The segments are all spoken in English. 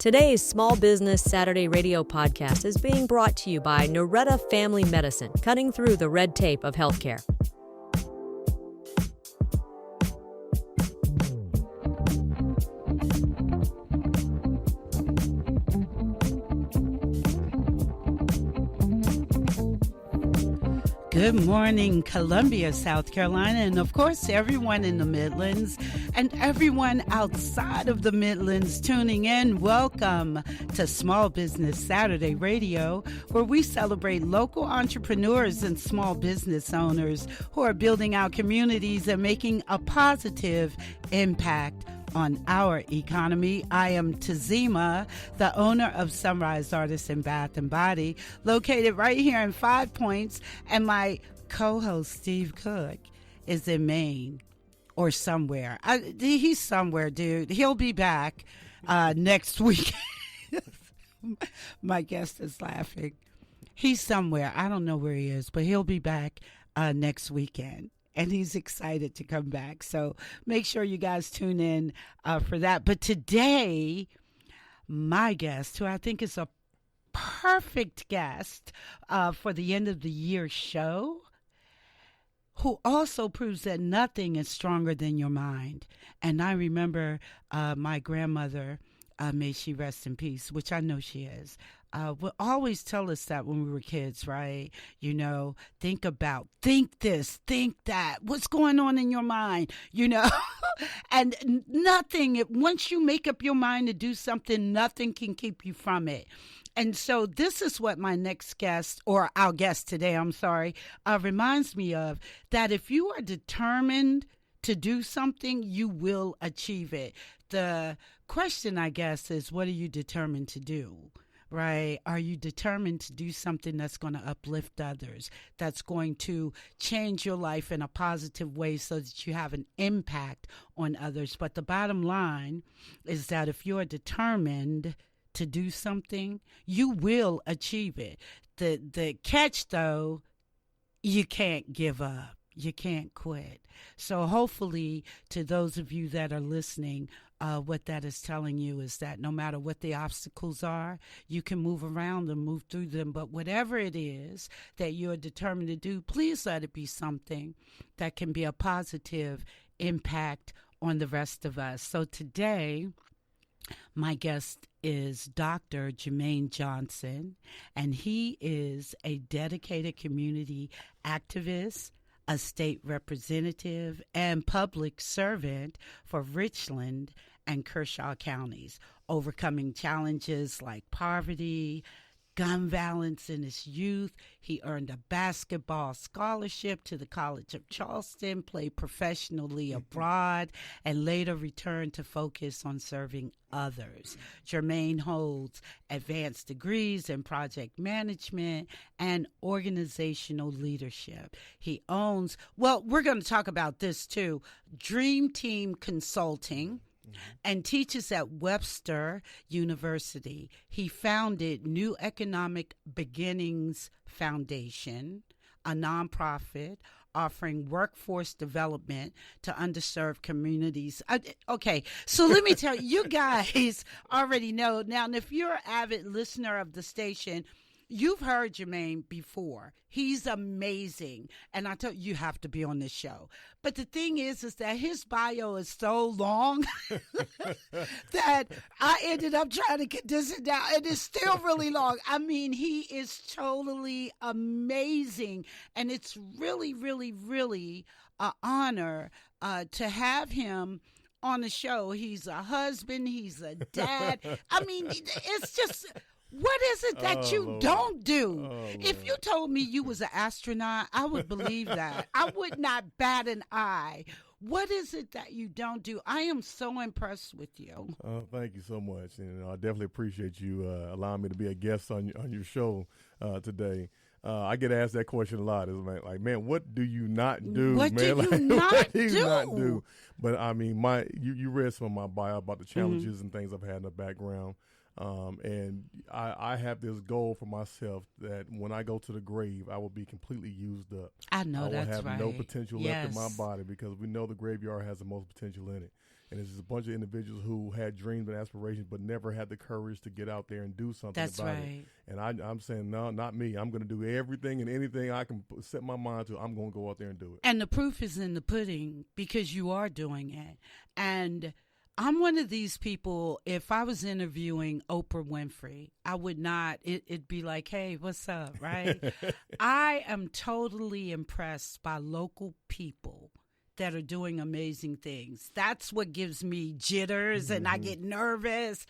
Today's Small Business Saturday radio podcast is being brought to you by Noretta Family Medicine, cutting through the red tape of healthcare. Good morning, Columbia, South Carolina, and of course, everyone in the Midlands and everyone outside of the Midlands tuning in. Welcome to Small Business Saturday Radio, where we celebrate local entrepreneurs and small business owners who are building our communities and making a positive impact on our economy. I am Tazima, the owner of Sunrise Artists in Bath and Body, located right here in 5 Points, and my co-host Steve Cook is in Maine or somewhere. He's somewhere, dude. He'll be back next week. My guest is laughing. He's somewhere. I don't know where he is, but he'll be back next weekend. And he's excited to come back. So make sure you guys tune in for that. But today, my guest, who I think is a perfect guest for the end of the year show, who also proves that nothing is stronger than your mind. And I remember my grandmother, may she rest in peace, which I know she is, would always tell us that when we were kids, right? You know, think this, think that, what's going on in your mind, you know? And nothing, once you make up your mind to do something, nothing can keep you from it. And so this is what my next guest, or our guest today, reminds me of, that if you are determined to do something, you will achieve it. The question, I guess, is what are you determined to do? Right? Are you determined to do something that's going to uplift others, that's going to change your life in a positive way so that you have an impact on others? But the bottom line is that if you're determined to do something, you will achieve it. The catch, though, you can't give up. You can't quit. So hopefully, to those of you that are listening, what that is telling you is that no matter what the obstacles are, you can move around them, move through them. But whatever it is that you're determined to do, please let it be something that can be a positive impact on the rest of us. So today, my guest is Dr. Jermaine Johnson, and he is a dedicated community activist, a state representative, and public servant for Richland and Kershaw Counties, overcoming challenges like poverty, gun violence in his youth. He earned a basketball scholarship to the College of Charleston, played professionally abroad, and later returned to focus on serving others. Jermaine holds advanced degrees in project management and organizational leadership. He owns, well, we're going to talk about this too, Dream Team Consulting, and teaches at Webster University. He founded New Economic Beginnings Foundation, a nonprofit offering workforce development to underserved communities. Okay, so let me tell you, you guys already know. Now, if you're an avid listener of the station, you've heard Jermaine before. He's amazing. And I tell you, you have to be on this show. But the thing is that his bio is so long that I ended up trying to condense it down. And it's still really long. I mean, he is totally amazing. And it's really, really, really an honor to have him on the show. He's a husband. He's a dad. I mean, it's just... What is it that you don't do? If you told me you was an astronaut, I would believe that. I would not bat an eye. What is it that you don't do? I am so impressed with you. Thank you so much. And I definitely appreciate you allowing me to be a guest on your show today. I get asked that question a lot. It's like, man, what do you not do? What man? do you not do? Not do? But I mean, you read some of my bio about the challenges and things I've had in the background. And I have this goal for myself that when I go to the grave, I will be completely used up. I know that's right. I will have no potential left in my body, because we know the graveyard has the most potential in it. And it's just a bunch of individuals who had dreams and aspirations but never had the courage to get out there and do something about it. And I'm saying, no, not me. I'm going to do everything and anything I can set my mind to. I'm going to go out there and do it. And the proof is in the pudding, because you are doing it. And I'm one of these people, if I was interviewing Oprah Winfrey, I would not, it'd be like, hey, what's up, right? I am totally impressed by local people that are doing amazing things. That's what gives me jitters and I get nervous.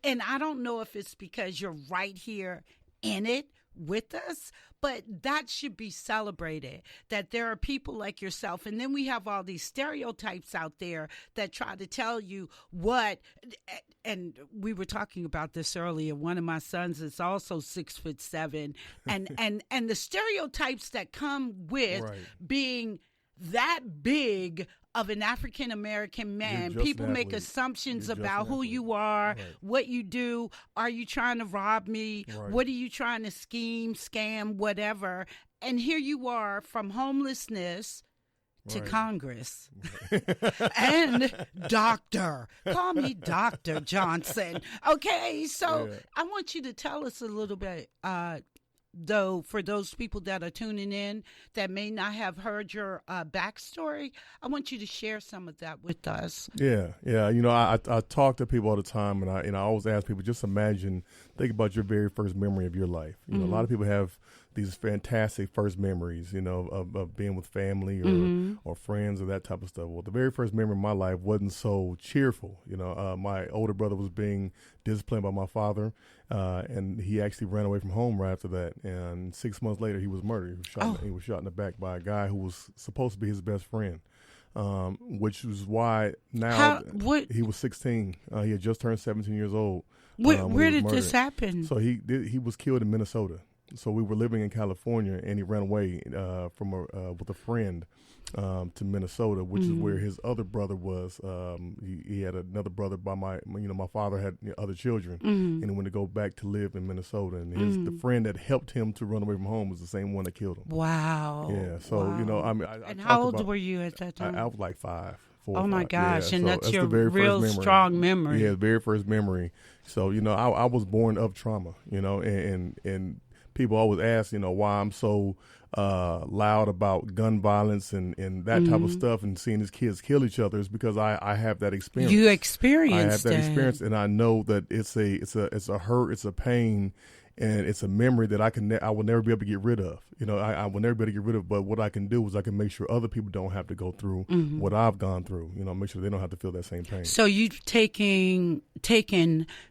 And I don't know if it's because you're right here in it with us, but that should be celebrated, that there are people like yourself. And then we have all these stereotypes out there that try to tell you what, and we were talking about this earlier. One of my sons is also 6'7", and the stereotypes that come with being that big of an African American man. People make assumptions about who you are, what you do. Are you trying to rob me? What are you trying to scheme, scam, whatever? And here you are, from homelessness to Congress. And doctor. Call me Dr. Johnson. Okay, so I want you to tell us a little bit, though, for those people that are tuning in that may not have heard your backstory, I want you to share some of that with us. Yeah. You know, I talk to people all the time, and I always ask people, just think about your very first memory of your life. You know, a lot of people have these fantastic first memories, you know, of being with family or friends or that type of stuff. Well, the very first memory of my life wasn't so cheerful. You know, my older brother was being disciplined by my father, and he actually ran away from home right after that. And 6 months later, he was murdered. He was shot in the back by a guy who was supposed to be his best friend, which was why now he was 16. He had just turned 17 years old. Where did this happen? So he was killed in Minnesota. So we were living in California, and he ran away with a friend to Minnesota, which is where his other brother was. He had another brother by my father had other children, and he went to go back to live in Minnesota. And the friend that helped him to run away from home was the same one that killed him. Wow. Yeah. So you know, I mean, and how old were you at that time? I was like 5. 4 oh my gosh! Yeah, and so that's your real strong memory. Yeah, the very first memory. So you know, I was born of trauma. You know, and people always ask, you know, why I'm so loud about gun violence and that type of stuff, and seeing these kids kill each other, is because I have that experience. You experienced I have that experience, and I know that it's a hurt, it's a pain, and it's a memory that I will never be able to get rid of. You know, I will never be able to get rid of. But what I can do is I can make sure other people don't have to go through what I've gone through. You know, make sure they don't have to feel that same pain. So you've taken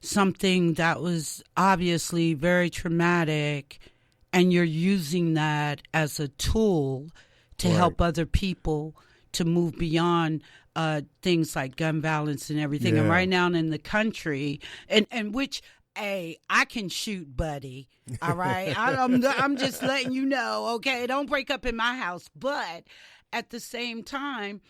something that was obviously very traumatic, and you're using that as a tool to help other people to move beyond things like gun violence and everything. Yeah. And right now in the country, and which. Hey, I can shoot, buddy. All right. I'm just letting you know. Okay. Don't break up in my house. But at the same time,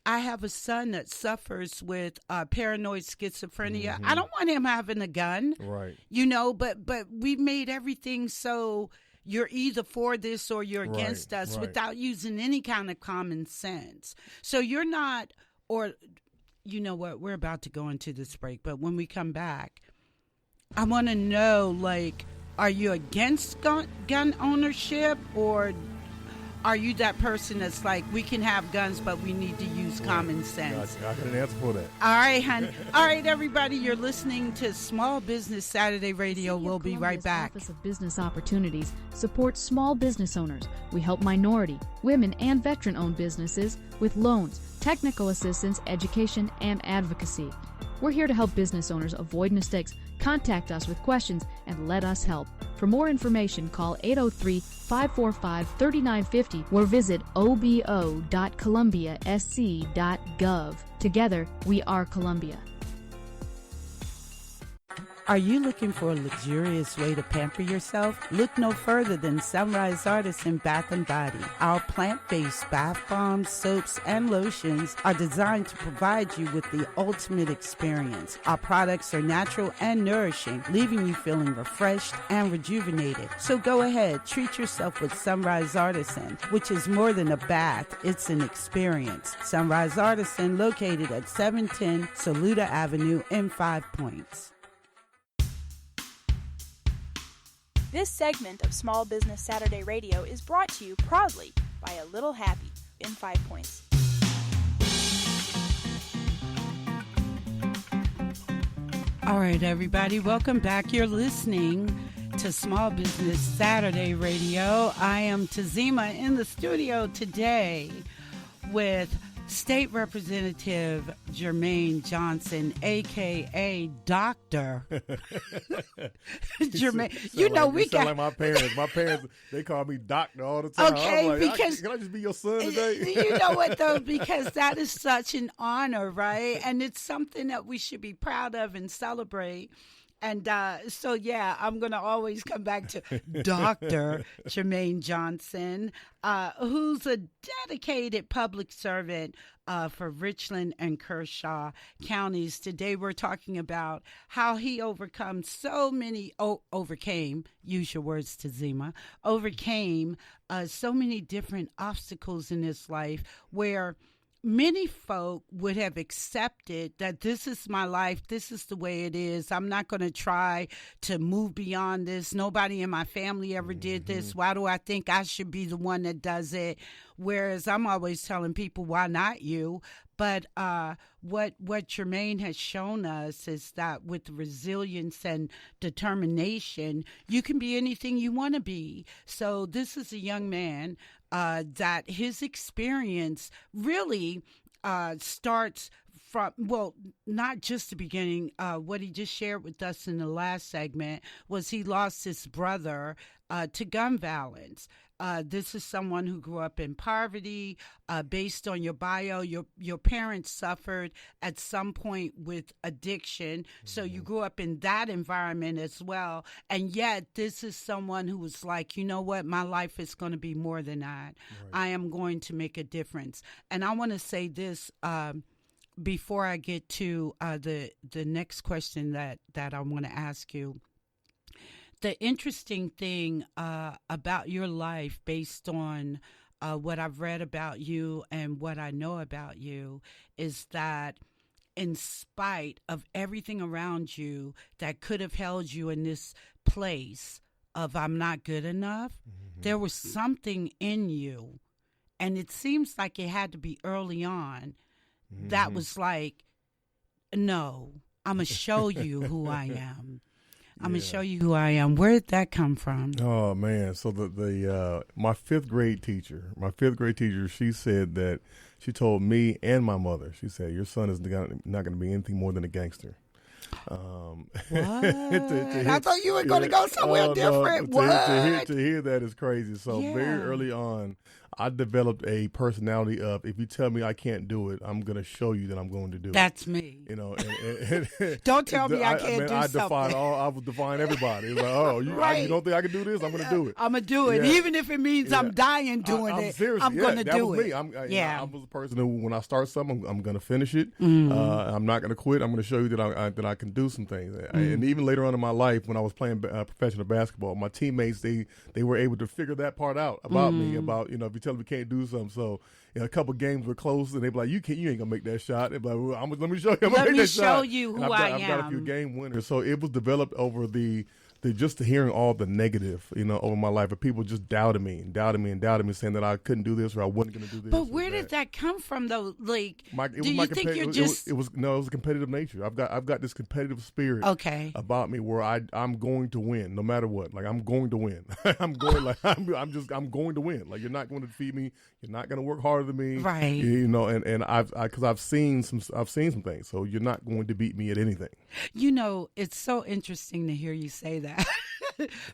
I have a son that suffers with paranoid schizophrenia. I don't want him having a gun. Right. You know, but we've made everything so you're either for this or you're against us without using any kind of common sense. So you're not, or you know what? We're about to go into this break, but when we come back, I want to know, like, are you against gun ownership, or are you that person that's like, we can have guns, but we need to use common sense? I got an answer for that. All right, hon. All right, everybody, you're listening to Small Business Saturday Radio. We'll be right back. Office of Business Opportunities supports small business owners. We help minority, women, and veteran-owned businesses with loans, technical assistance, education, and advocacy. We're here to help business owners avoid mistakes. Contact us with questions and let us help. For more information, call 803-545-3950 or visit obo.columbiasc.gov. Together, we are Columbia. Are you looking for a luxurious way to pamper yourself? Look no further than Sunrise Artisan Bath & Body. Our plant-based bath bombs, soaps, and lotions are designed to provide you with the ultimate experience. Our products are natural and nourishing, leaving you feeling refreshed and rejuvenated. So go ahead, treat yourself with Sunrise Artisan, which is more than a bath, it's an experience. Sunrise Artisan, located at 710 Saluda Avenue in 5 Points. This segment of Small Business Saturday Radio is brought to you proudly by A Little Happy in 5 Points. All right, everybody, welcome back. You're listening to Small Business Saturday Radio. I am Tazima in the studio today with State Representative Jermaine Johnson, a.k.a. Doctor. Jermaine, you know, we sound like my parents. My parents, they call me Doctor all the time. Okay, like, because can I just be your son today? You know what, though? Because that is such an honor, right? And it's something that we should be proud of and celebrate. And so, yeah, I'm going to always come back to Dr. Jermaine Johnson, who's a dedicated public servant for Richland and Kershaw Counties. Today, we're talking about how he overcame, use your words, Tazima, overcame so many different obstacles in his life where many folk would have accepted that this is my life, this is the way it is. I'm not going to try to move beyond this. Nobody in my family ever did this. Why do I think I should be the one that does it? Whereas I'm always telling people, why not you? But what Jermaine has shown us is that with resilience and determination, you can be anything you want to be. So this is a young man that his experience really starts from, well, not just the beginning. What he just shared with us in the last segment was he lost his brother to gun violence. This is someone who grew up in poverty. Based on your bio, your parents suffered at some point with addiction. So you grew up in that environment as well. And yet this is someone who was like, you know what, my life is going to be more than that. Right. I am going to make a difference. And I want to say this before I get to the next question that I want to ask you. The interesting thing about your life, based on what I've read about you and what I know about you, is that in spite of everything around you that could have held you in this place of I'm not good enough, there was something in you, and it seems like it had to be early on, that was like, no, I'm going to show you who I am. I'm going to show you who I am. Where did that come from? Oh, man. So my fifth grade teacher, she said that she told me and my mother, she said, your son is not going to be anything more than a gangster. What? I thought you were going to go somewhere different. To hear that is crazy. So very early on, I developed a personality of, if you tell me I can't do it, I'm going to show you that I'm going to do it. That's me. You know, and don't tell me I can't do something. I would define everybody. It's like, oh, you don't think I can do this? I'm going to do it. I'm going to do it. Yeah. Even if it means I'm dying doing it, I'm going to do it. I was a person who, when I start something, I'm going to finish it. I'm not going to quit. I'm going to show you that I can do some things. And even later on in my life, when I was playing professional basketball, my teammates, they were able to figure that part out about me, about, you know, if you tell me can't do something. So, you know, a couple games were close, and they be like, you ain't gonna make that shot. They be like, well, let me show you. Let me show you who I am. I've got a few game winners. So it was developed over the just hearing all the negative, you know, over my life, of people just doubting me, saying that I couldn't do this or I wasn't going to do this. But where did that come from, though? Like, do you think you're just? It was a competitive nature. I've got this competitive spirit, about me, where I'm going to win no matter what. Like, I'm going to win. I'm going to win. Like, you're not going to defeat me. You're not going to work harder than me, right? You know, and I've seen some things. So you're not going to beat me at anything. You know, it's so interesting to hear you say that.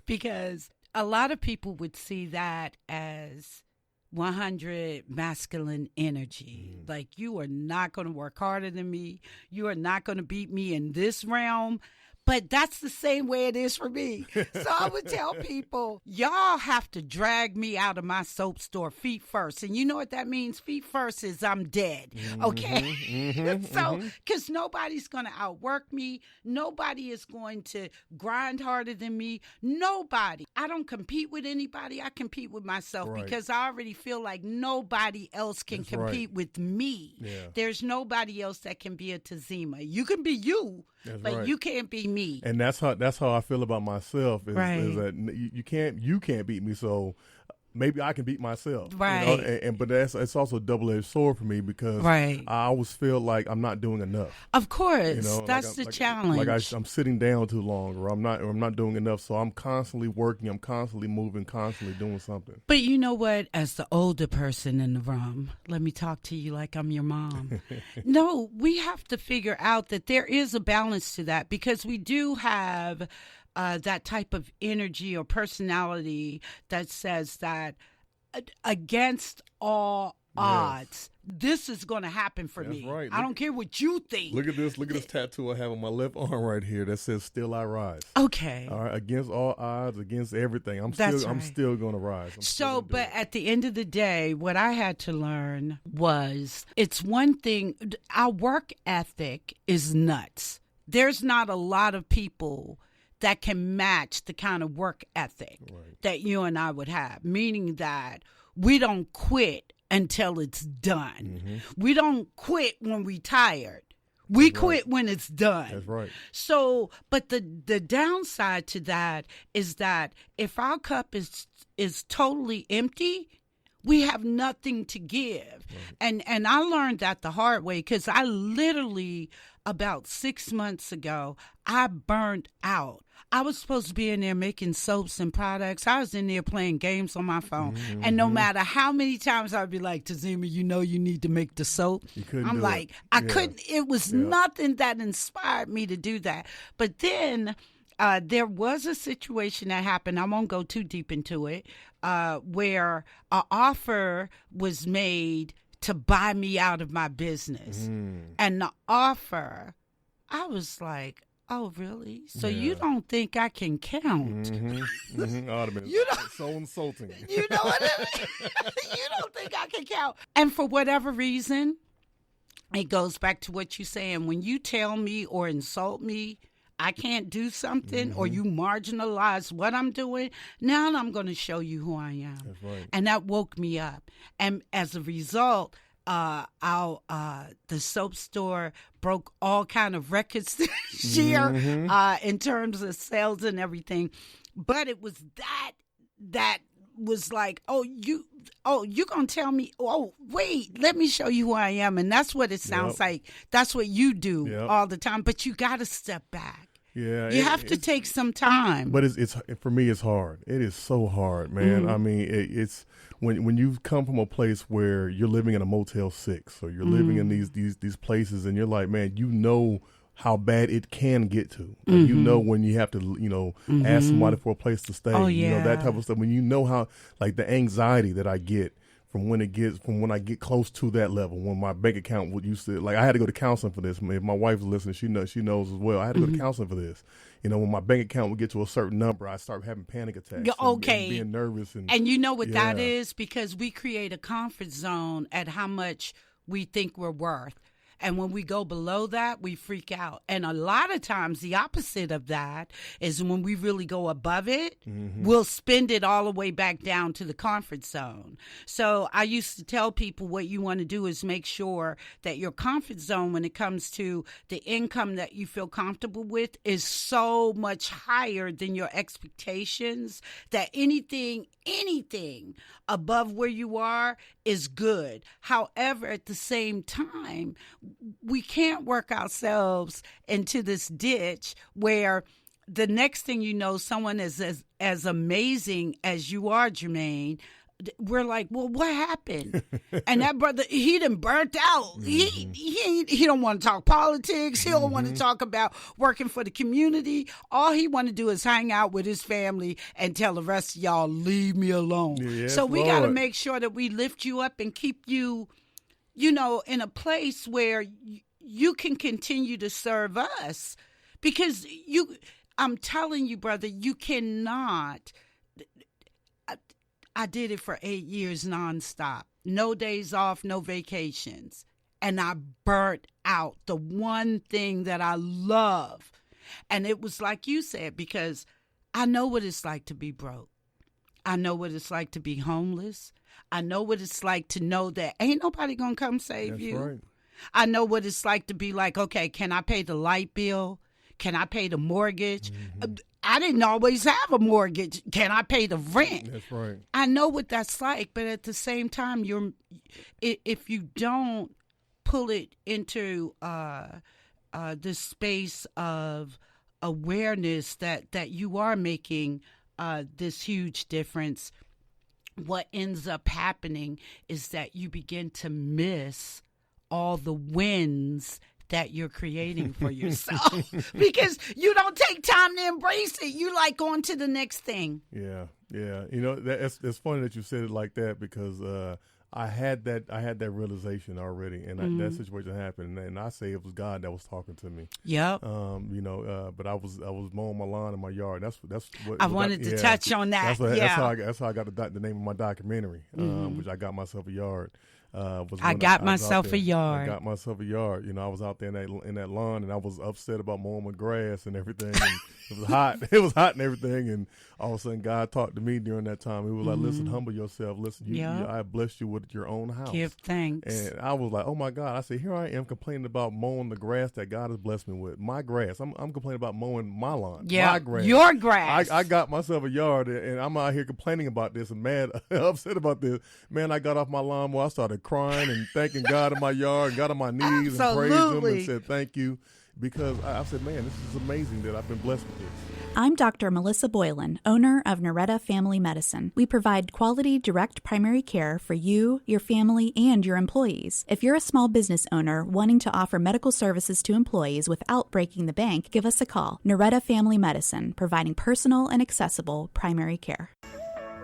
Because a lot of people would see that as 100 masculine energy. Like, you are not going to work harder than me. You are not going to beat me in this realm. But that's the same way it is for me. So I would tell people, y'all have to drag me out of my soap store feet first. And you know what that means? Feet first is I'm dead. Okay? So, because nobody's going to outwork me. Nobody is going to grind harder than me. Nobody. I don't compete with anybody. I compete with myself because I already feel like nobody else can compete with me. Yeah. There's nobody else that can be a Tazima. You can be you, but you can't be me. And that's how I feel about myself. Is that you can't beat me. So maybe I can beat myself. Right. You know? But it's also a double-edged sword for me because I always feel like I'm not doing enough. Of course. You know? That's the challenge. Like I'm sitting down too long, or I'm not doing enough. So I'm constantly working, I'm constantly moving, constantly doing something. But you know what? As the older person in the room, let me talk to you like I'm your mom. No, we have to figure out that there is a balance to that because we do have that type of energy or personality that says that against all odds, this is going to happen for me. Right. I don't care what you think. Look at this tattoo I have on my left arm right here that says "Still I Rise." Okay. All right. Against all odds, against everything, I'm still going to rise. But at the end of the day, what I had to learn was it's one thing. Our work ethic is nuts. There's not a lot of people that can match the kind of work ethic that you and I would have, meaning that we don't quit until it's done. We don't quit when we're tired. We quit when it's done. That's right. So, but the downside to that is that if our cup is totally empty, we have nothing to give. And I learned that the hard way because I literally, about 6 months ago, I burned out. I was supposed to be in there making soaps and products. I was in there playing games on my phone. And no matter how many times I'd be like, Tazima, you know you need to make the soap. I'm like, I couldn't. It was nothing that inspired me to do that. But then there was a situation that happened. I won't go too deep into it, where an offer was made to buy me out of my business. And the offer, I was like, oh, really? So you don't think I can count? You know, so insulting. You know what I mean? You don't think I can count? And for whatever reason, it goes back to what you're saying. When you tell me or insult me, I can't do something or you marginalize what I'm doing, now I'm going to show you who I am. That's right. And that woke me up. And as a result, the soap store broke all kind of records this year in terms of sales and everything. But it was that was like, you're going to tell me, wait, let me show you who I am. And that's what it sounds like. That's what you do all the time. But you got to step back. Yeah, you have to take some time. But it's for me, it's hard. It is so hard, man. I mean, it's when you come from a place where you're living in a Motel 6 or you're living in these places, and you're like, man, you know how bad it can get to. Like, you know when you have to, ask somebody for a place to stay. You know, that type of stuff. When you know how, like, the anxiety that I get from when I get close to that level, when my bank account would used to, like, I had to go to counseling for this. If my wife's listening, she knows as well. I had to go to counseling for this. You know, when my bank account would get to a certain number, I start having panic attacks. And being nervous. And you know what that is? Because we create a comfort zone at how much we think we're worth. And when we go below that, we freak out. And a lot of times the opposite of that is when we really go above it, we'll spend it all the way back down to the comfort zone. So I used to tell people what you want to do is make sure that your comfort zone, when it comes to the income that you feel comfortable with, is so much higher than your expectations that anything above where you are is good. However, at the same time, we can't work ourselves into this ditch where the next thing you know, someone is as amazing as you are, Jermaine, we're like, well, what happened? And that brother, he done burnt out. He don't want to talk politics. He don't want to talk about working for the community. All he want to do is hang out with his family and tell the rest of y'all, leave me alone. Yes, so we got to make sure that we lift you up and keep you, in a place where you can continue to serve us. Because I'm telling you, brother, you cannot. I did it for 8 years nonstop. No days off, no vacations. And I burnt out the one thing that I love. And it was like you said, because I know what it's like to be broke. I know what it's like to be homeless. I know what it's like to know that ain't nobody going to come save That's you. right. I know what it's like to be like, okay, can I pay the light bill? Can I pay the mortgage? Mm-hmm. I didn't always have a mortgage. Can I pay the rent? That's right. I know what that's like, but at the same time, if you don't pull it into the space of awareness that you are making this huge difference, what ends up happening is that you begin to miss all the wins that you're creating for yourself because you don't take time to embrace it. You like on to the next thing. Yeah. You know, it's funny that you said it like that because I had that realization already, and that situation happened, and I say it was God that was talking to me. Yep. You know, but I was mowing my lawn in my yard. That's what I wanted to touch on that. That's how I got the name of my documentary, which I got myself a yard. I got myself a yard. I got myself a yard. You know, I was out there in that lawn, and I was upset about mowing my grass and everything. And it was hot. It was hot and everything. And all of a sudden, God talked to me during that time. He was like, "Listen, humble yourself. Listen, I blessed you with your own house. Give thanks." And I was like, "Oh my God!" I said, "Here I am complaining about mowing the grass that God has blessed me with. My grass. I'm complaining about mowing my lawn. Yeah, my grass. your grass. I got myself a yard, and I'm out here complaining about this and mad, upset about this. Man, I got off my lawnmower. I started crying and thanking God in my yard, got on my knees and praised Him and said thank you, because I said, man, this is amazing that I've been blessed with this." I'm Dr. Melissa Boylan, owner of Noretta Family Medicine. We provide quality, direct primary care for you, your family, and your employees. If you're a small business owner wanting to offer medical services to employees without breaking the bank, give us a call. Noretta Family Medicine, providing personal and accessible primary care.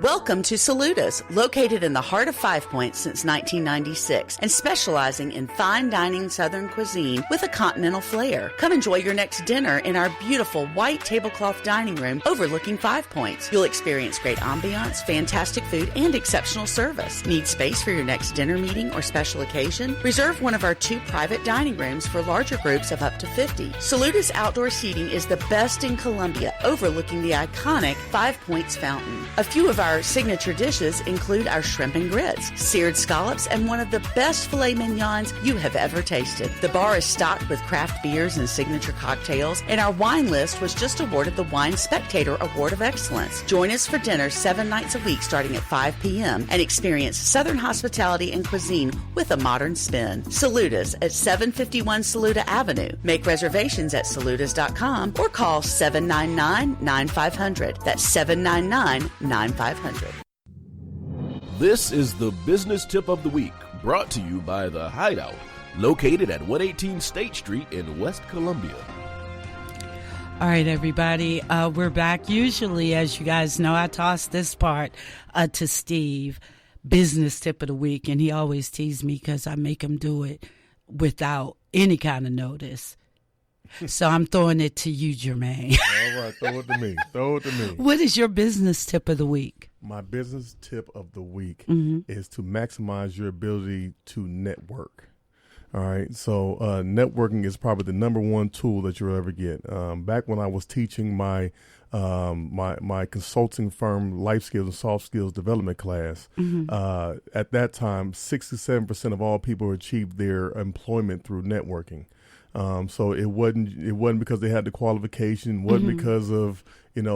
Welcome to Saluda's, located in the heart of Five Points since 1996 and specializing in fine dining Southern cuisine with a continental flair. Come enjoy your next dinner in our beautiful white tablecloth dining room overlooking Five Points. You'll experience great ambiance, fantastic food, and exceptional service. Need space for your next dinner meeting or special occasion? Reserve one of our 2 private dining rooms for larger groups of up to 50. Saluda's outdoor seating is the best in Columbia, overlooking the iconic Five Points fountain. A few of our signature dishes include our shrimp and grits, seared scallops, and one of the best filet mignons you have ever tasted. The bar is stocked with craft beers and signature cocktails, and our wine list was just awarded the Wine Spectator Award of Excellence. Join us for dinner 7 nights a week starting at 5 p.m. and experience Southern hospitality and cuisine with a modern spin. Saluda's at 751 Saluda Avenue. Make reservations at saludas.com or call 799-9500. That's 799-9500. This is the Business Tip of the Week, brought to you by The Hideout, located at 118 State Street in West Columbia. All right, everybody, we're back. Usually, as you guys know, I toss this part to Steve, Business Tip of the Week, and he always teases me because I make him do it without any kind of notice. So I'm throwing it to you, Jermaine. All right, throw it to me. What is your business tip of the week? My business tip of the week is to maximize your ability to network. All right, so networking is probably the number one tool that you'll ever get. Back when I was teaching my consulting firm life skills and soft skills development class, at that time, 67% of all people achieved their employment through networking. So it wasn't because they had the qualification, wasn't because of,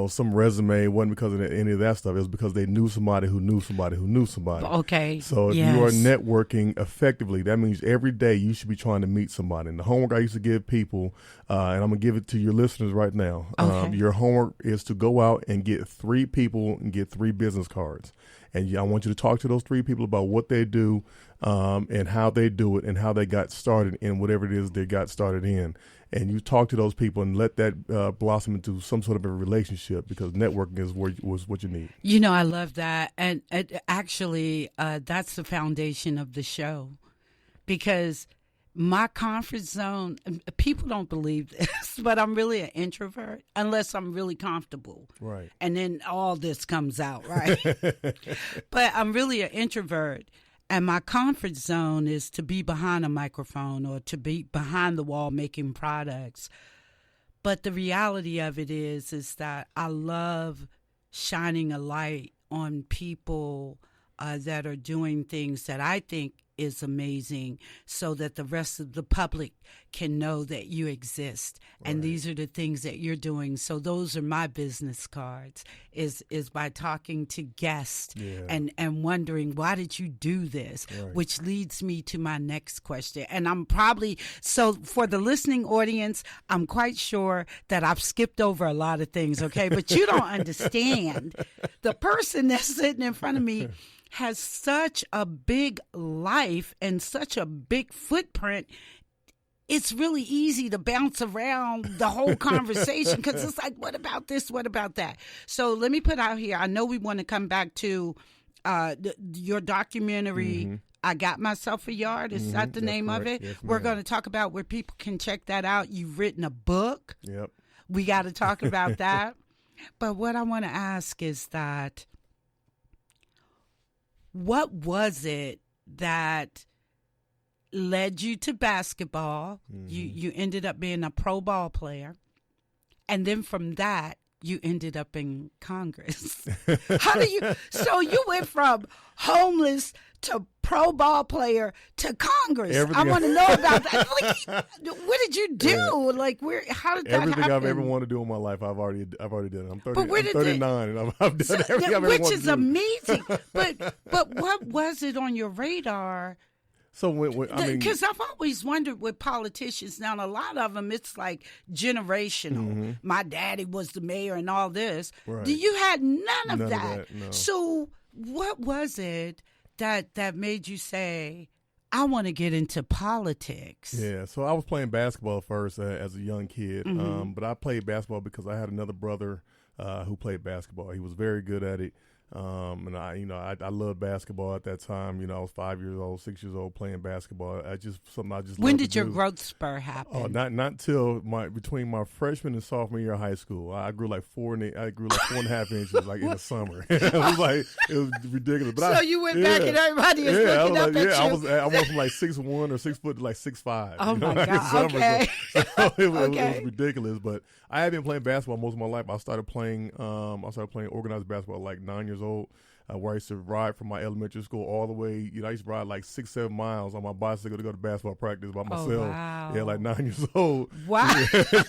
some resume, wasn't because of any of that stuff. It was because they knew somebody who knew somebody who knew somebody. Okay. So if you are networking effectively, that means every day you should be trying to meet somebody. And the homework I used to give people, and I'm going to give it to your listeners right now. Okay. Your homework is to go out and get 3 people and get 3 business cards. And I want you to talk to those 3 people about what they do, and how they do it and how they got started in whatever it is they got started in. And you talk to those people and let that blossom into some sort of a relationship, because networking is what you need. I love that. And actually, that's the foundation of the show, because My comfort zone, people don't believe this, but I'm really an introvert unless I'm really comfortable. Right. And then all this comes out, right? But I'm really an introvert. And my comfort zone is to be behind a microphone or to be behind the wall making products. But the reality of it is that I love shining a light on people that are doing things that I think is amazing so that the rest of the public can know that you exist. And Right. these are the things that you're doing. So those are my business cards is by talking to guests and wondering, why did you do this? Right. Which leads me to my next question. And I'm probably, so for the listening audience, I'm quite sure that I've skipped over a lot of things, okay? But you don't understand. The person that's sitting in front of me has such a big life and such a big footprint. It's really easy to bounce around the whole conversation because it's like, what about this? What about that? So let me put out here, I know we want to come back to your documentary, I Got Myself a Yard. Is that the name of it? Yes, We're ma'am. going to talk about where people can check that out. You've written a book. Yep. We got to talk about that. But what I want to ask is that, what was it that led you to basketball? You ended up being a pro ball player. And then from that, you ended up in Congress. So you went from homeless to pro ball player to Congress. Everything I want to know about that. Like, what did you do? Yeah. Like, how did that Everything happen? I've ever wanted to do in my life, I've already done it. I'm 30. But where I'm did 39, and I've done everything I've ever which wanted is to do. amazing. But what was it on your radar? So when I mean, because I've always wondered with politicians now, a lot of them, it's like generational. My daddy was the mayor and all this. Right. You had none of None of that. no. So what was it that made you say, I want to get into politics? Yeah, so I was playing basketball first as a young kid, but I played basketball because I had another brother who played basketball. He was very good at it. And I loved basketball at that time. I was 5 years old, 6 years old playing basketball. Something I just When loved did to your do. growth spur happen? Oh, not till between my freshman and sophomore year of high school. I grew like 4.5 inches like in the summer. It was ridiculous. But so you went back and everybody is looking up at you. I went from like 6'1" or 6 foot to like 6'5". Oh my like in God! summer. Okay, So it was okay. ridiculous. But I had been playing basketball most of my life. I started playing organized basketball at like 9 years old. Where I used to ride from my elementary school all the way. I used to ride like 6-7 miles on my bicycle to go to basketball practice by myself. Oh, wow. Yeah, like 9 years old. Wow,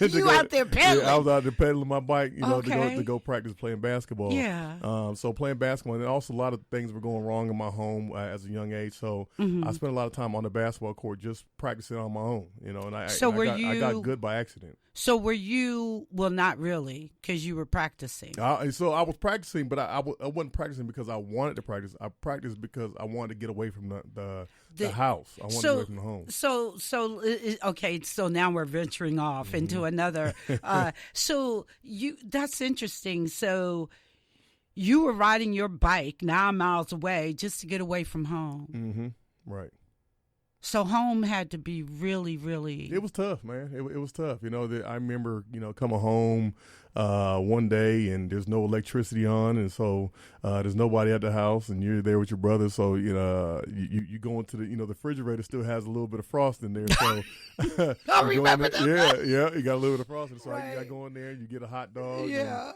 you out there pedaling? Yeah, I was out there pedaling my bike, Okay. to go practice playing basketball. Yeah. So playing basketball, and then also a lot of things were going wrong in my home as a young age. So I spent a lot of time on the basketball court just practicing on my own. And I got good by accident. So were you? Well, not really, because you were practicing. So I was practicing, but I wasn't practicing because I wanted to practice. I practiced because I wanted to get away from the house. I wanted to get away from the home. So okay. So now we're venturing off into another. That's interesting. So you were riding your bike 9 miles away just to get away from home. Right. So home had to be really, really. It was tough, man. It was tough. I remember, coming home one day and there's no electricity on, and so there's nobody at the house, and you're there with your brother. So you go into the refrigerator still has a little bit of frost in there. So I remember that. Yeah, you got a little bit of frosting. So Right. you got to go in there, you get a hot dog. Yeah. And,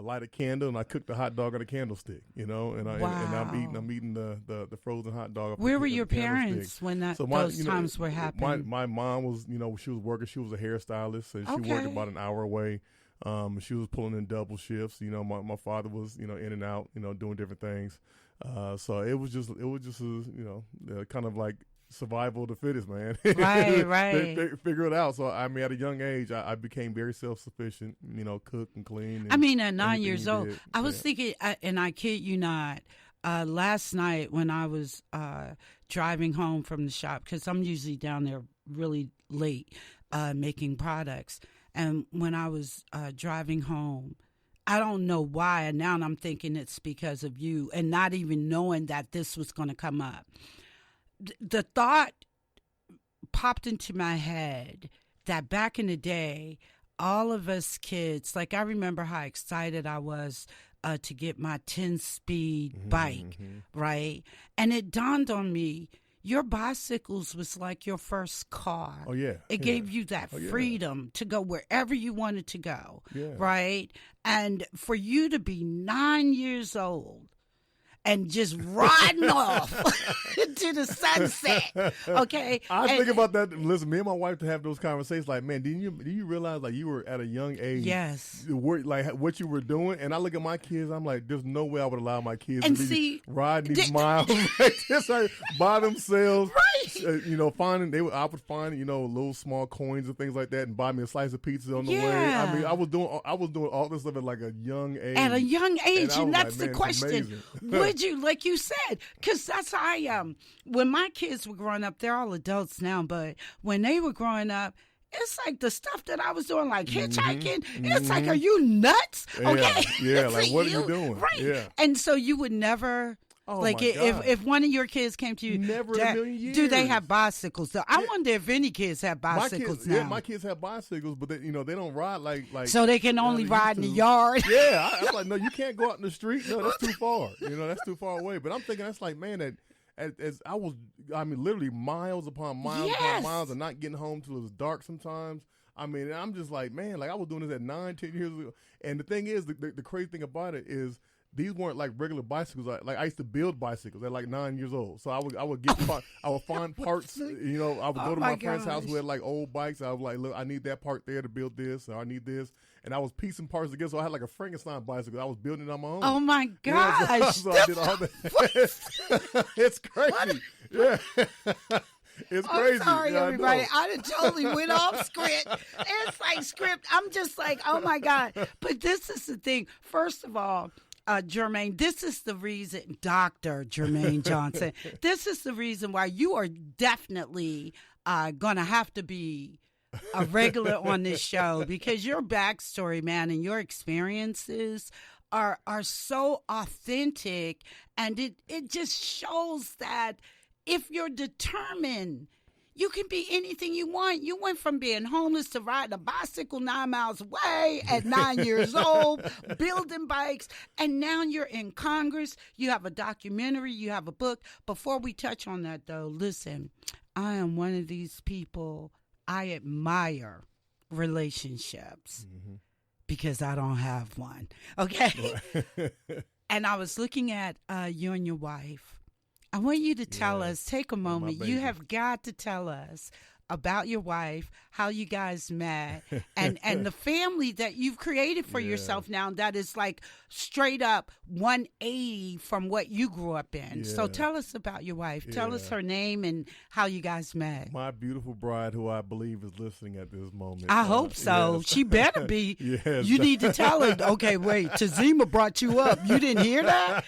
light a candle, and I cooked the hot dog on a candlestick. And I'm eating the frozen hot dog. Where were your parents when those times were happening? My mom was, she was working. She was a hairstylist, and she worked about an hour away. She was pulling in double shifts. My father was, in and out, doing different things. So it was just kind of like survival of the fittest, man. Right. Figure it out. So at a young age, I became very self-sufficient. Cook and clean. And at 9 years old, I was thinking, and I kid you not. Last night when I was driving home from the shop, because I'm usually down there really late making products, and when I was driving home, I don't know why, and now I'm thinking it's because of you, and not even knowing that this was going to come up. The thought popped into my head that back in the day, all of us kids, like I remember how excited I was to get my 10-speed bike, right? And it dawned on me, your bicycles was like your first car. Oh, yeah. It gave you that freedom to go wherever you wanted to go, right? And for you to be 9 years old and just riding off into the sunset, okay? I think about that. Listen, me and my wife to have those conversations like, man, do you realize like you were at a young age? Yes. Like what you were doing? And I look at my kids, I'm like, there's no way I would allow my kids and to be see, riding these miles like this like, by themselves. Right. I would find, little small coins and things like that and buy me a slice of pizza on the way. I mean, I was doing all this stuff at like a young age. At a young age, and that's like, the question. Would you, like you said, because that's how I am. When my kids were growing up, they're all adults now, but when they were growing up, it's like the stuff that I was doing, like hitchhiking. It's like, are you nuts? Okay. Yeah, like what are you doing? Right. Yeah. And so you would never... like if one of your kids came to you, never in a million years. Do they have bicycles? Though? I wonder if any kids have bicycles now. Yeah, my kids have bicycles, but they don't ride like. So they can only ride in the yard. Yeah, I'm like, no, you can't go out in the street. No, that's too far. That's too far away. But I'm thinking that's like, man, as I was, literally miles upon miles upon miles, and not getting home till it was dark sometimes. I mean, I'm just like, man, like I was doing this at 9, 10 years ago. And the thing is, the crazy thing about it is, these weren't like regular bicycles. Like I used to build bicycles at like 9 years old. So I would get I would find parts. I would go to my friend's house who had like old bikes. I was like, look, I need that part there to build this, or I need this, and I was piecing parts together. So I had like a Frankenstein bicycle. I was building it on my own. Oh my gosh! So I did all that. It's crazy. Yeah. It's crazy. I'm sorry, everybody. I I done totally went off script. It's like script. I'm just like, oh my God. But this is the thing. First of all, Jermaine, this is the reason, Dr. Jermaine Johnson, this is the reason why you are definitely going to have to be a regular on this show, because your backstory, man, and your experiences are so authentic, and it just shows that if you're determined, you can be anything you want. You went from being homeless to riding a bicycle 9 miles away at 9 years old, building bikes, and now you're in Congress. You have a documentary. You have a book. Before we touch on that, though, listen, I am one of these people. I admire relationships because I don't have one, okay? And I was looking at you and your wife. I want you to tell us, take a moment. You have got to tell us about your wife, how you guys met, and the family that you've created for yourself now that is like straight up 180 from what you grew up in. Yeah. So tell us about your wife. Tell us her name and how you guys met. My beautiful bride, who I believe is listening at this moment. I hope so. Yes. She better be. Yes. You need to tell her, okay, wait, Tazima brought you up. You didn't hear that?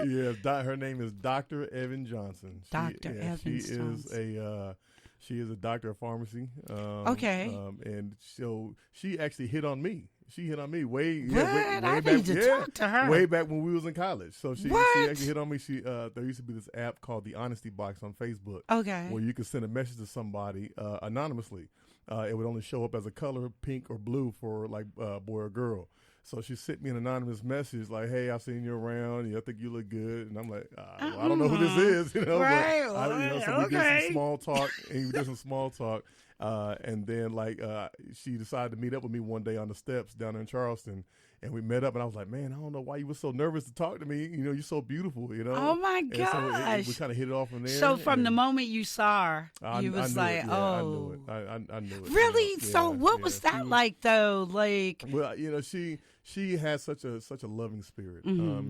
Yes, her name is Dr. Evan Johnson. Dr. Evan Johnson. She is a doctor of pharmacy. Okay. And so she actually hit on me. She hit on me way I back. need to talk to her. Way back when we was in college. So she actually hit on me. There used to be this app called the Honesty Box on Facebook. Okay. Where you could send a message to somebody anonymously. It would only show up as a color, pink or blue, for like boy or girl. So she sent me an anonymous message like, "Hey, I've seen you around. I think you look good." And I'm like, well, I don't know who this is, Right. But, so we did some small talk, and then she decided to meet up with me one day on the steps down in Charleston, and we met up, and I was like, "Man, I don't know why you were so nervous to talk to me. You're so beautiful. Oh my gosh! And so we kind of hit it off from there. So from the moment you saw her, you was like, "Oh, I knew it." Really? So what was that like, though? Like, well, she has such a loving spirit.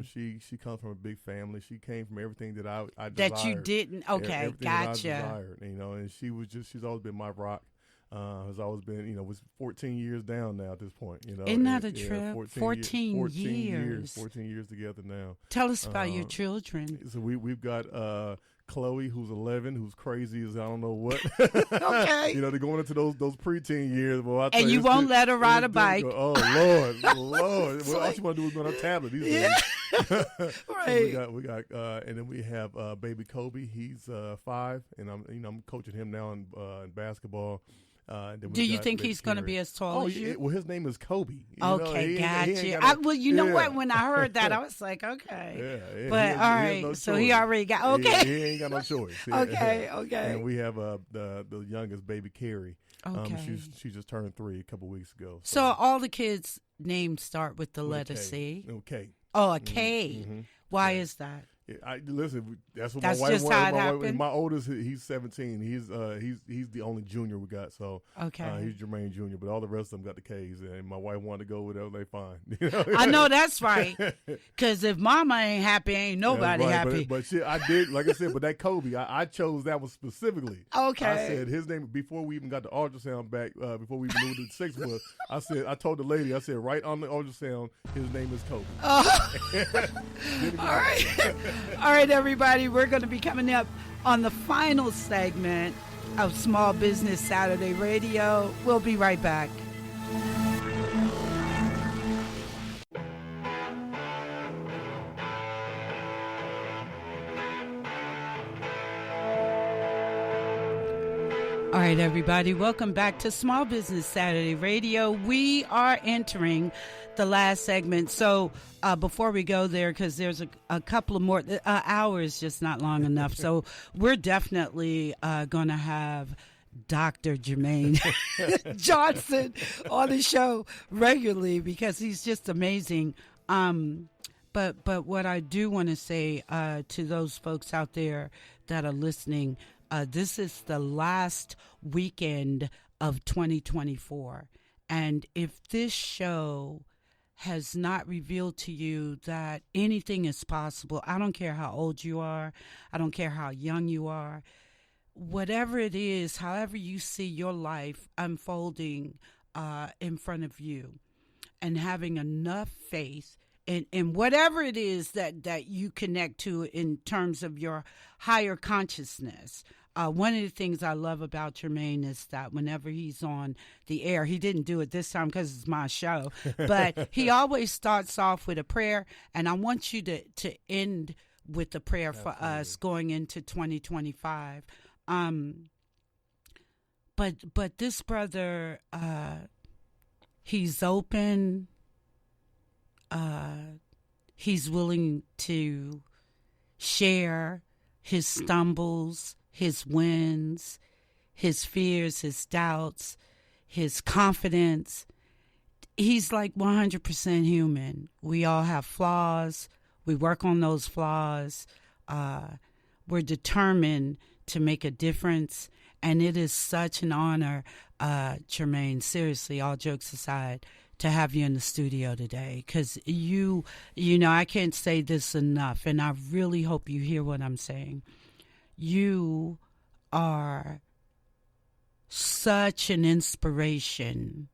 She comes from a big family. She came from everything that I desired. That you didn't. Okay, gotcha. That I desired, and she's always been my rock. Has always been, was 14 years down now at this point. Isn't that a trip? 14 years. 14 years together now. Tell us about your children. So we've got Chloe, who's 11, who's crazy as I don't know what. Okay. You know, they're going into those preteen years. Well, And you won't let her ride a bike. Oh, Lord. Lord. Well, all she want to do is go on her tablet these days. Right. So we got, and then we have baby Kobe. He's 5, and I'm coaching him now in basketball. Do you think he's going to be as tall as you? Well, his name is Kobe. Okay, gotcha. Well, you know what? When I heard that, I was like, okay. Yeah. But all right, no so choice. he already got okay. He ain't got no choice. Okay. And we have the youngest baby Carrie. Okay. She just turned 3 a couple weeks ago. So all the kids' names start with the letter C. Okay. Oh, a K. Mm-hmm. Why is that? Listen, that's what That's my wife just how it happened? My oldest, he's 17. He's the only junior we got. So okay, he's Jermaine Jr. But all the rest of them got the K's, and my wife wanted to go with it. They fine. I know that's right. Because if Mama ain't happy, ain't nobody happy. But shit, I did, like I said. But that Kobe, I chose that one specifically. Okay, I said his name before we even got the ultrasound back. Before we even knew what the 6 was, I told the lady, I said right on the ultrasound, his name is Kobe. All right, everybody, we're going to be coming up on the final segment of Small Business Saturday Radio. We'll be right back. All right, everybody, welcome back to Small Business Saturday Radio. We are entering the last segment. So before we go there, because there's a couple of more hours, just not long enough. So we're definitely going to have Dr. Jermaine Johnson on the show regularly because he's just amazing. But what I do want to say to those folks out there that are listening, this is the last weekend of 2024. And if this show has not revealed to you that anything is possible, I don't care how old you are, I don't care how young you are, whatever it is, however you see your life unfolding in front of you, and having enough faith in whatever it is that you connect to in terms of your higher consciousness. One of the things I love about Jermaine is that whenever he's on the air, he didn't do it this time because it's my show, but he always starts off with a prayer, and I want you to end with the prayer for us going into 2025. But this brother, he's open. He's willing to share his stumbles, his wins, his fears, his doubts, his confidence. He's like 100% human. We all have flaws. We work on those flaws. We're determined to make a difference. And it is such an honor, Jermaine, seriously, all jokes aside, to have you in the studio today. Because you know, I can't say this enough, and I really hope you hear what I'm saying. You are such an inspiration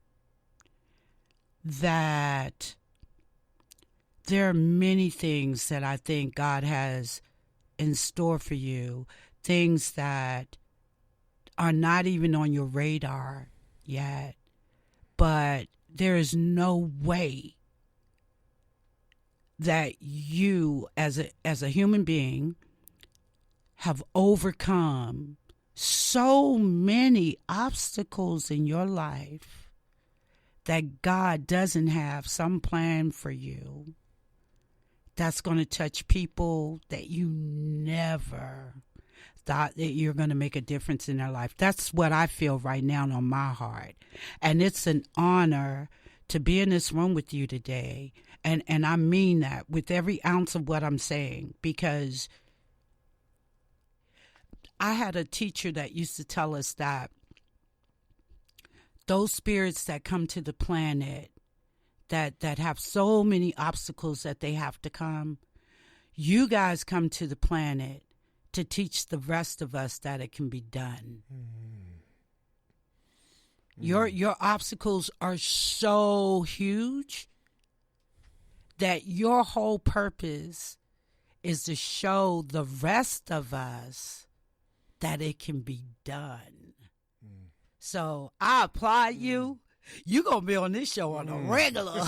that there are many things that I think God has in store for you, things that are not even on your radar yet, but there is no way that you as a human being have overcome so many obstacles in your life that God doesn't have some plan for you that's going to touch people that you never thought that you're going to make a difference in their life. That's what I feel right now on my heart. And it's an honor to be in this room with you today. And I mean that with every ounce of what I'm saying, because I had a teacher that used to tell us that those spirits that come to the planet that have so many obstacles that they have to come, you guys come to the planet to teach the rest of us that it can be done. Your obstacles are so huge that your whole purpose is to show the rest of us that it can be done. So I applaud you. You're going to be on this show on a regular.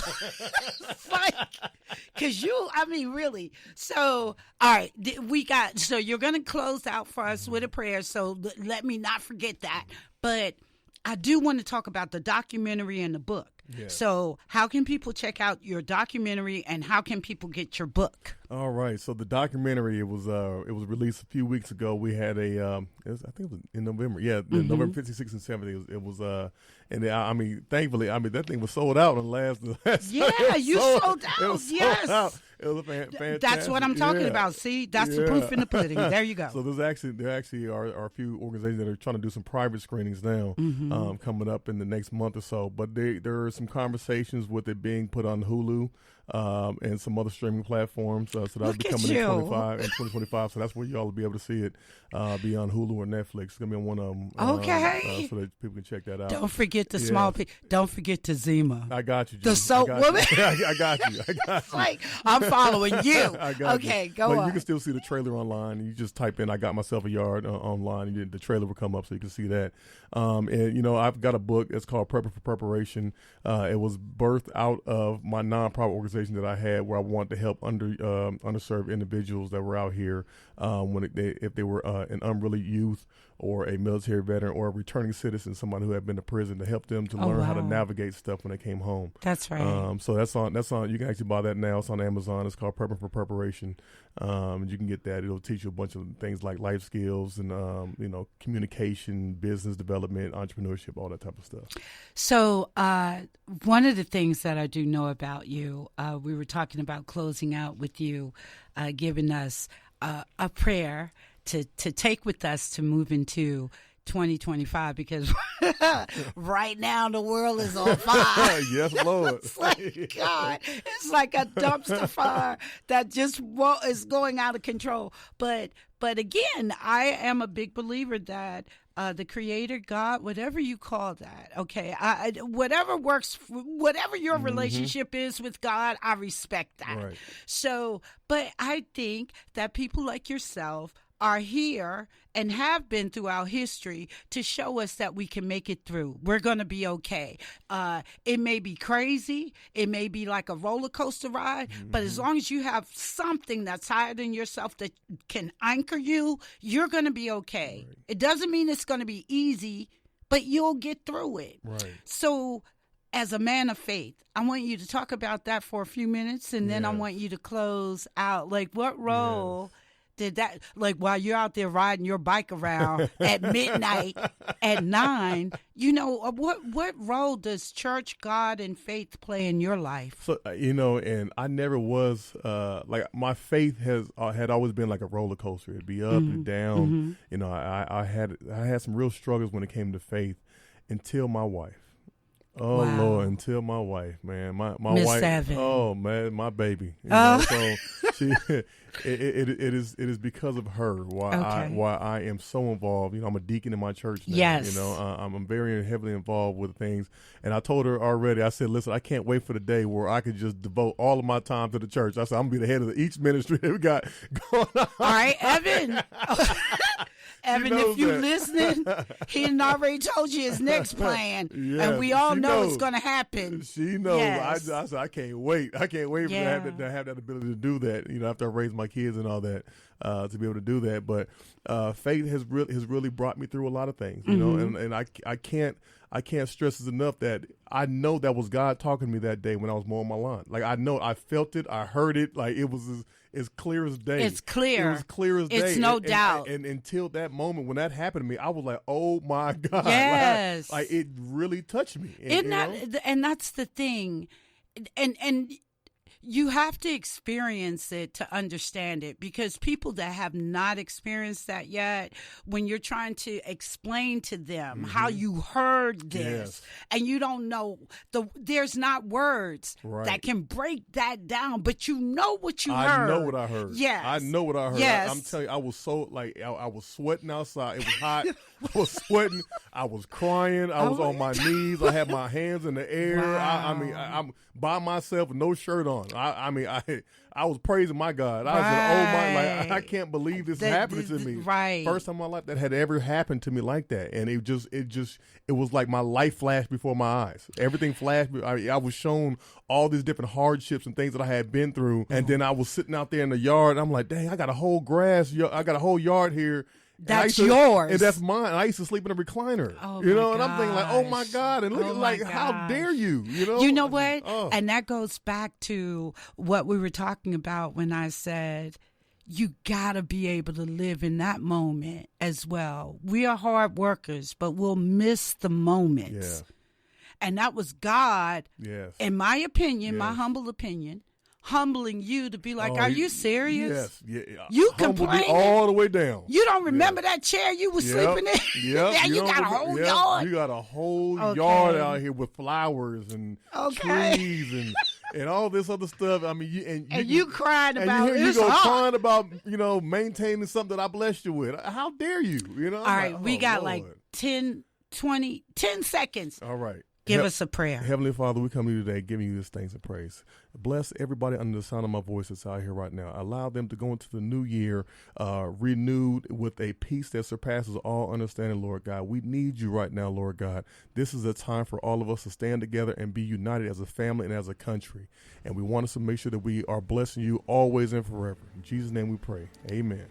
Because really. So, all right, so you're going to close out for us with a prayer. So let me not forget that. But I do want to talk about the documentary and the book. Yeah. So how can people check out your documentary and how can people get your book? All right. So the documentary, it was released a few weeks ago. We had I think it was in November. Yeah, November 15th, 16th, 17th. It was thankfully, that thing was sold out in the last yeah, you sold out. It was yes. sold out. It was fantastic. That's what I'm talking about. See, that's the proof in the pudding. There you go. So there actually are a few organizations that are trying to do some private screenings now, coming up in the next month or so. But there are some conversations with it being put on Hulu and some other streaming platforms. So that'll be coming in 2025. So that's where y'all will be able to see it, be on Hulu or Netflix. It's gonna be on one of them. Okay. So that people can check that out. Don't forget the small. Don't forget the Zima. I got you. The soap woman. I got you. Like I'm following you. I got okay, you. go on. You can still see the trailer online. You just type in "I got myself a yard" online, and the trailer will come up, so you can see that. And I've got a book. It's called "Prepper for Preparation." It was birthed out of my nonprofit organization that I had, where I wanted to help underserved individuals that were out here if they were an unruly youth or a military veteran or a returning citizen, somebody who had been to prison, to help them to learn how to navigate stuff when they came home. That's right. So that's on. You can actually buy that now. It's on Amazon. It's called Prepper for Preparation. You can get that. It'll teach you a bunch of things like life skills and communication, business development, entrepreneurship, all that type of stuff. So one of the things that I do know about you, we were talking about closing out with you, giving us a prayer to take with us to move into 2025, because right now the world is on fire. Yes, Lord. It's like, God, it's like a dumpster fire that just is going out of control. But again, I am a big believer that the Creator, God, whatever you call that, okay, whatever works, whatever your relationship is with God, I respect that. Right. So, but I think that people like yourself are here and have been throughout history to show us that we can make it through. We're going to be okay. It may be crazy. It may be like a roller coaster ride, but as long as you have something that's higher than yourself that can anchor you, you're going to be okay. Right. It doesn't mean it's going to be easy, but you'll get through it. Right. So as a man of faith, I want you to talk about that for a few minutes, and then I want you to close out. Like, what role did that, like, while you're out there riding your bike around at midnight at 9, what role does church, God, and faith play in your life? So, and I never was, my faith had always been like a roller coaster. It'd be up and down. I had some real struggles when it came to faith until my wife. Oh, wow. Lord, until my wife, man. My Miss wife. Seven. Oh, man, my baby. So she, it is because of her why I am so involved. I'm a deacon in my church now. Yes. I'm very heavily involved with things. And I told her already, I said, listen, I can't wait for the day where I could just devote all of my time to the church. I said, I'm going to be the head of each ministry that we got going on. All right, Evan. Evan, if you're listening, he done already told you his next plan, and we all know it's going to happen. She knows. Yes. I said, I can't wait. I can't wait to have that ability to do that. After I raise my kids and all that, to be able to do that. But faith has really brought me through a lot of things. And I can't stress this enough that I know that was God talking to me that day when I was mowing my lawn. Like, I know, I felt it, I heard it. Like, it was as clear as day. It's clear. It was clear as day. It's no doubt. And until that moment when that happened to me, I was like, oh my God. Yes. Like it really touched me. And that's the thing. And you have to experience it to understand it, because people that have not experienced that yet, when you're trying to explain to them how you heard this and you don't know, there's not words that can break that down, but you know what you heard. I know what I heard. Yes. I know what I heard. Yes. I'm telling you, I was so, I was sweating outside. It was hot. I was sweating. I was crying. I was on my knees. I had my hands in the air. Wow. I'm by myself with no shirt on. I was praising my God. I was like, oh my, I can't believe this happened to me. Right. First time in my life that had ever happened to me like that. And it was like my life flashed before my eyes. Everything flashed. I was shown all these different hardships and things that I had been through. And then I was sitting out there in the yard. And I'm like, dang, I got a whole yard here. That's yours. And that's mine. I used to sleep in a recliner. Oh, and I'm thinking like, oh my God. And look how dare you? You know what? And that goes back to what we were talking about when I said, you got to be able to live in that moment as well. We are hard workers, but we'll miss the moments. Yeah. And that was God, yes, in my opinion, yes, my humble opinion, humbling you to be like, are you serious? Yes. Yeah. You humbled me complaining all the way down. You don't remember that chair you was sleeping in? Yep. Yeah, you got a whole yard. You got a whole yard out here with flowers and trees and all this other stuff. I mean, you crying about it. You go crying about, maintaining something that I blessed you with. How dare you? All right, we got Lord. 10 seconds. All right. Give us a prayer. Heavenly Father, we come to you today giving you this thanks and praise. Bless everybody under the sound of my voice that's out here right now. Allow them to go into the new year renewed with a peace that surpasses all understanding, Lord God. We need you right now, Lord God. This is a time for all of us to stand together and be united as a family and as a country. And we want us to make sure that we are blessing you always and forever. In Jesus' name we pray. Amen.